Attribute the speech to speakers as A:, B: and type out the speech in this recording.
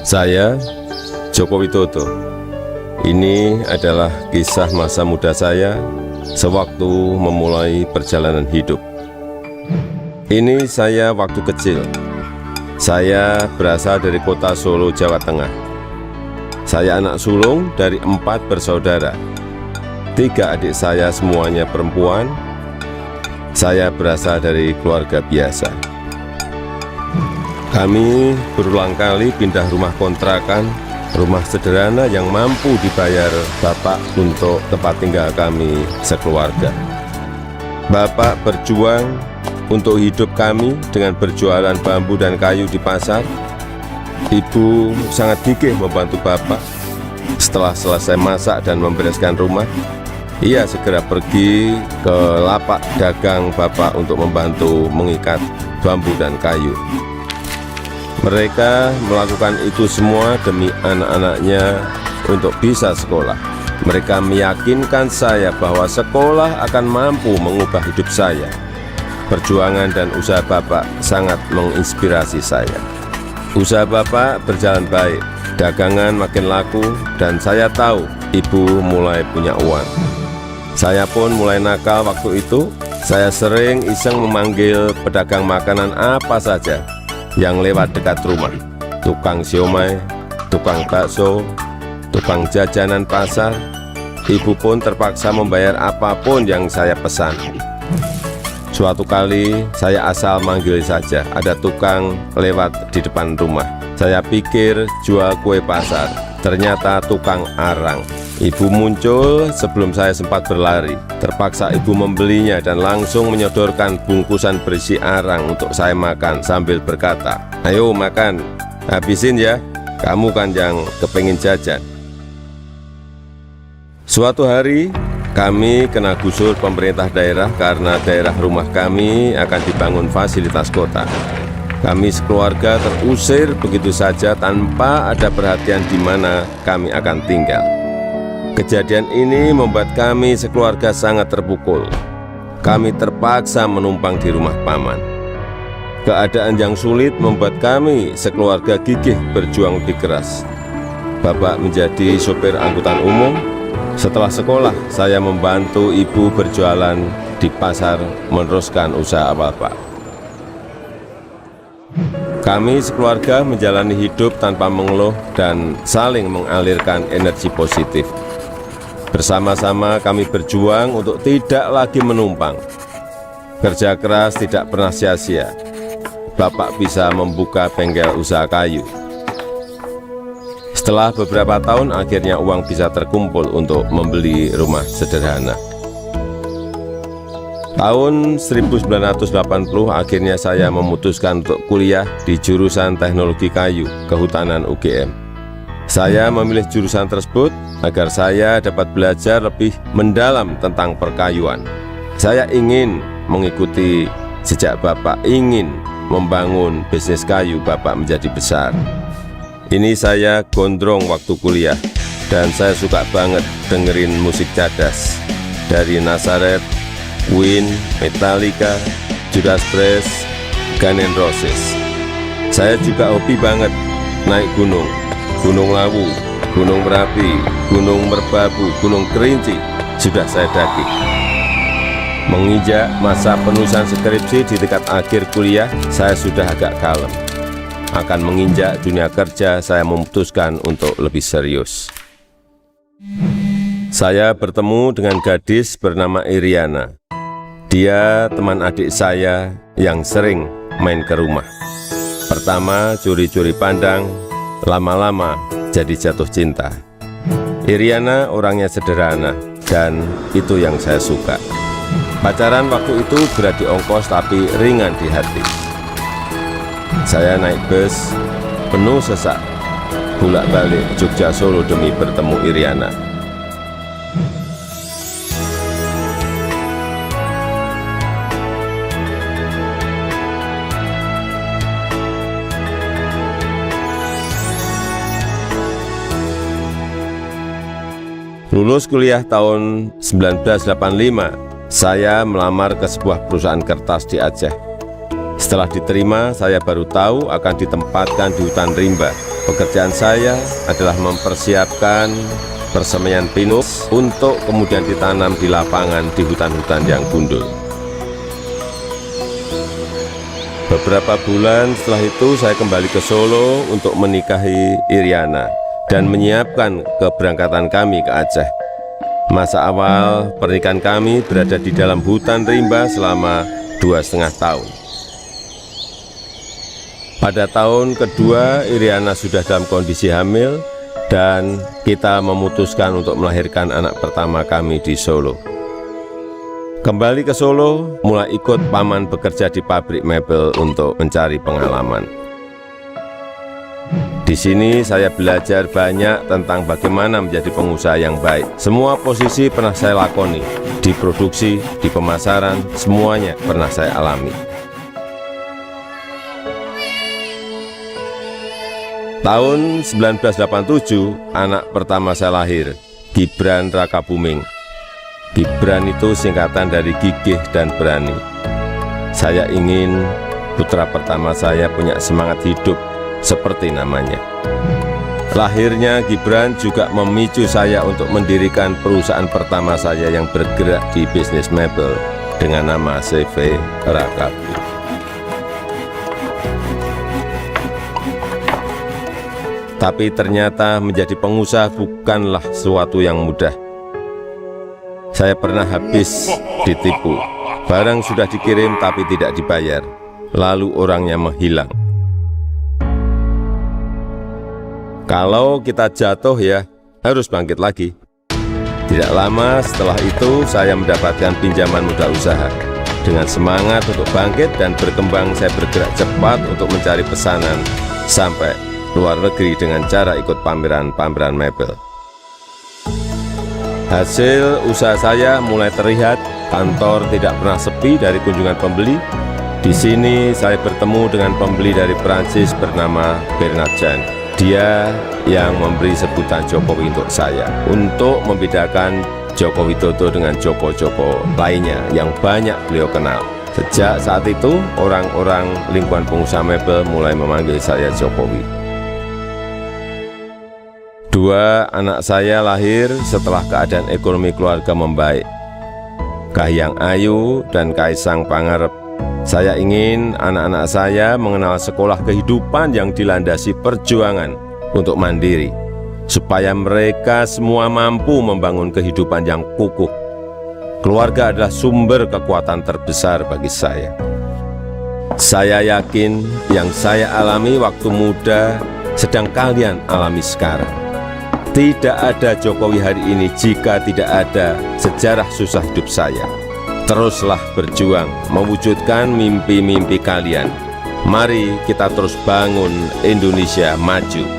A: Saya, Joko Widodo. Ini adalah kisah masa muda saya sewaktu memulai perjalanan hidup. Ini saya waktu kecil. Saya berasal dari kota Solo, Jawa Tengah. Saya anak sulung dari 4 bersaudara. 3 adik saya semuanya perempuan. Saya berasal dari keluarga biasa. Kami berulang kali pindah rumah kontrakan, rumah sederhana yang mampu dibayar Bapak untuk tempat tinggal kami sekeluarga. Bapak berjuang untuk hidup kami dengan berjualan bambu dan kayu di pasar. Ibu sangat gigih membantu Bapak. Setelah selesai masak dan membereskan rumah, ia segera pergi ke lapak dagang Bapak untuk membantu mengikat bambu dan kayu. Mereka melakukan itu semua demi anak-anaknya untuk bisa sekolah. Mereka meyakinkan saya bahwa sekolah akan mampu mengubah hidup saya. Perjuangan dan usaha Bapak sangat menginspirasi saya. Usaha Bapak berjalan baik, dagangan makin laku, dan saya tahu Ibu mulai punya uang. Saya pun mulai nakal waktu itu. Saya sering iseng memanggil pedagang makanan apa saja yang lewat dekat rumah. Tukang siomay, tukang bakso, tukang jajanan pasar. Ibu pun terpaksa membayar apapun yang saya pesan. Suatu kali saya asal manggil saja, ada tukang lewat di depan rumah. Saya pikir jual kue pasar, ternyata tukang arang. Ibu muncul sebelum saya sempat berlari. Terpaksa ibu membelinya dan langsung menyodorkan bungkusan berisi arang untuk saya makan sambil berkata, "Ayo makan, habisin ya, kamu kan yang kepengin jajan." Suatu hari kami kena gusur pemerintah daerah karena daerah rumah kami akan dibangun fasilitas kota. Kami sekeluarga terusir begitu saja tanpa ada perhatian di mana kami akan tinggal. Kejadian ini membuat kami sekeluarga sangat terpukul. Kami terpaksa menumpang di rumah paman. Keadaan yang sulit membuat kami sekeluarga gigih berjuang lebih keras. Bapak menjadi sopir angkutan umum. Setelah sekolah, saya membantu ibu berjualan di pasar meneruskan usaha Bapak. Kami sekeluarga menjalani hidup tanpa mengeluh dan saling mengalirkan energi positif. Bersama-sama kami berjuang untuk tidak lagi menumpang. Kerja keras tidak pernah sia-sia. Bapak bisa membuka bengkel usaha kayu. Setelah beberapa tahun, akhirnya uang bisa terkumpul untuk membeli rumah sederhana. Tahun 1980, akhirnya saya memutuskan untuk kuliah di jurusan Teknologi Kayu Kehutanan UGM. Saya memilih jurusan tersebut agar saya dapat belajar lebih mendalam tentang perkayuan. Saya ingin mengikuti jejak Bapak, ingin membangun bisnis kayu Bapak menjadi besar. Ini saya gondrong waktu kuliah, dan saya suka banget dengerin musik cadas dari Nazareth, Queen, Metallica, Judas Priest, Guns N' Roses. Saya juga hobi banget naik gunung. Gunung Lawu, Gunung Merapi, Gunung Merbabu, Gunung Kerinci sudah saya daki. Menginjak masa penulisan skripsi di tingkat akhir kuliah, saya sudah agak kalem. Akan menginjak dunia kerja, saya memutuskan untuk lebih serius. Saya bertemu dengan gadis bernama Iriana. Dia teman adik saya yang sering main ke rumah. Pertama curi-curi pandang, lama-lama jadi jatuh cinta. Iriana orangnya sederhana, dan itu yang saya suka. Pacaran waktu itu berat di ongkos tapi ringan di hati. Saya naik bus penuh sesak, bolak-balik Jogja Solo demi bertemu Iriana. Lulus kuliah tahun 1985, saya melamar ke sebuah perusahaan kertas di Aceh. Setelah diterima, saya baru tahu akan ditempatkan di hutan rimba. Pekerjaan saya adalah mempersiapkan persemaian pinus untuk kemudian ditanam di lapangan di hutan-hutan yang gundul. Beberapa bulan setelah itu saya kembali ke Solo untuk menikahi Iriana dan menyiapkan keberangkatan kami ke Aceh. Masa awal pernikahan kami berada di dalam hutan rimba selama 2,5 tahun. Pada tahun kedua, Iriana sudah dalam kondisi hamil dan kita memutuskan untuk melahirkan anak pertama kami di Solo. Kembali ke Solo, mulai ikut paman bekerja di pabrik mebel untuk mencari pengalaman. Di sini saya belajar banyak tentang bagaimana menjadi pengusaha yang baik. Semua posisi pernah saya lakoni, di produksi, di pemasaran, semuanya pernah saya alami. Tahun 1987, anak pertama saya lahir, Gibran Rakabuming. Gibran itu singkatan dari gigih dan berani. Saya ingin putra pertama saya punya semangat hidup seperti namanya. Lahirnya Gibran juga memicu saya untuk mendirikan perusahaan pertama saya yang bergerak di bisnis mebel dengan nama CV Rakabi. Tapi ternyata menjadi pengusaha bukanlah sesuatu yang mudah. Saya pernah habis ditipu. Barang sudah dikirim tapi tidak dibayar. Lalu orangnya menghilang. Kalau kita jatuh ya harus bangkit lagi. Tidak lama setelah itu saya mendapatkan pinjaman modal usaha. Dengan semangat untuk bangkit dan berkembang, saya bergerak cepat untuk mencari pesanan sampai luar negeri dengan cara ikut pameran-pameran mebel. Hasil usaha saya mulai terlihat, kantor tidak pernah sepi dari kunjungan pembeli. Di sini saya bertemu dengan pembeli dari Prancis bernama Bernard Jean. Dia yang memberi sebutan Jokowi untuk saya, untuk membedakan Joko Widodo dengan Joko-Joko lainnya yang banyak beliau kenal. Sejak saat itu, orang-orang lingkungan pengusaha mebel mulai memanggil saya Jokowi. 2 anak saya lahir setelah keadaan ekonomi keluarga membaik. Kahiyang Ayu dan Kaisang Pangarep. Saya ingin anak-anak saya mengenal sekolah kehidupan yang dilandasi perjuangan untuk mandiri, supaya mereka semua mampu membangun kehidupan yang kukuh. Keluarga adalah sumber kekuatan terbesar bagi saya. Saya yakin yang saya alami waktu muda sedang kalian alami sekarang. Tidak ada Jokowi hari ini jika tidak ada sejarah susah hidup saya. Teruslah berjuang mewujudkan mimpi-mimpi kalian. Mari kita terus bangun Indonesia maju.